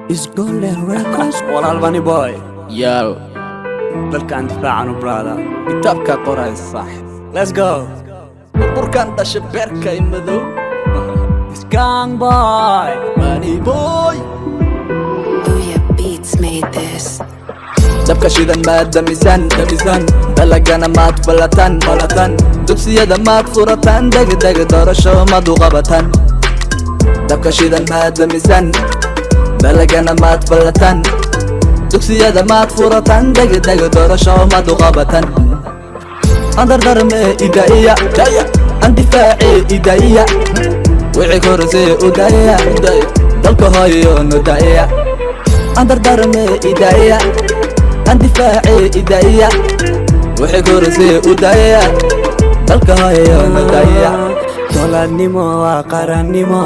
It's Golden Records walaal bani boy yaal dalkan difaacano brother kitaabka qoray sax. let's go burkan dhashay beerka madow it's gang boy bani boy Oh yeah, Beats made this. dabka shidan maad damisan dalagana maad balatan dugsiyada maad furatan degdeg doorasho maad u qabatan dabka shidan maad damisan dalagana maad balatan dugsiyada maad furatan degdeg doorasho maad u qabatan andardarme idaiya andifaaci idaiya wixii korse udaiya dalka hooyo nodaiya andardarme idaiya andifaaci idaiya wixii korse udaiya dalka hooyo nodaiya doladnimo waa qarannimo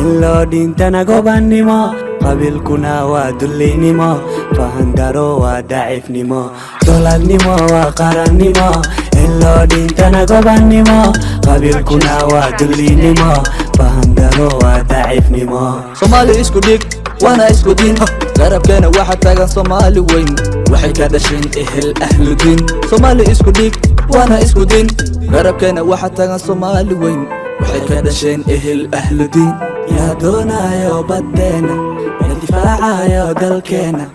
in loo dhintana gobannimo qabiilkuna waa dullinimo fahandaro waa daciifnimo doladnimo waa qarannimo in loo dhintana gobannimo qabiilkuna waa dullinimo fahandaro waa daciifnimo Soomaali isku dhig wana isku din garabkeena waxa taagan Soomaali weyn waxay ka dhasheen ehel ahluddin Soomaali isku dhig wana isku din garabkeena waxa taagan Soomaali weyn waxay ka dhasheen ehel ahluddin yaa doonayo baddeena yaa difaacayo dalkeena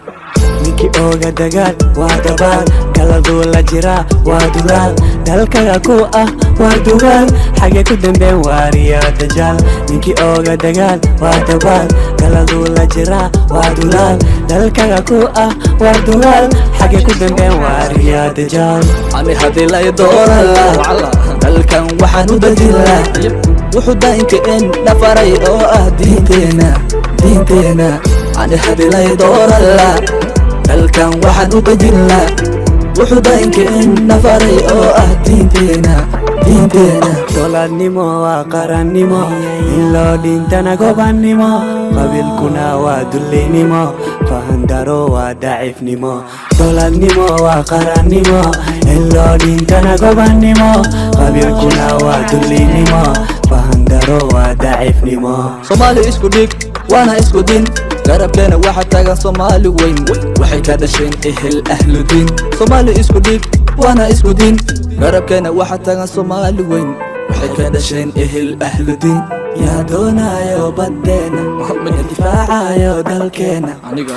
ninkii ooga dagaal waa dabaal kala duula jira waa dulaal dalkaga ku ah waa dugaal xagee ku dambeen waariyo dajaal ninkii ooga dagaal waa dabaal kala duula jira waa dulaal dalkaga ku ah waa dugaal xagee ku dambeen waariyo dajaal ani hadii la doorala dalkan waxaan u bedilaa wuxuu daanka in dhafaray oo ah diinteena ani hadii la doorala dalkan waxaan u bedilaa wuxuu daanka in dhafaray oo ah diinteena doladnimo waa qarannimo in loo dhintana gobannimo qabiilkuna waa dullinimo fahandaro waa daciifnimo doladnimo waa qarannimo in loo dhintana gobannimo qabiilkuna waa dullinimo fahandaro waa daciifnimo Soomaali isku dhig wana isku din garabkeena waxa taagan Soomaali weyn waxay ka dhasheen ehel ahluddin Soomaali isku dhig wana isku din garabkeena waxa taagan Soomaali weyn waxay ka dhasheen ehel ahluddin yaa doonayo baddeena yaa difaacayo dalkeena aniga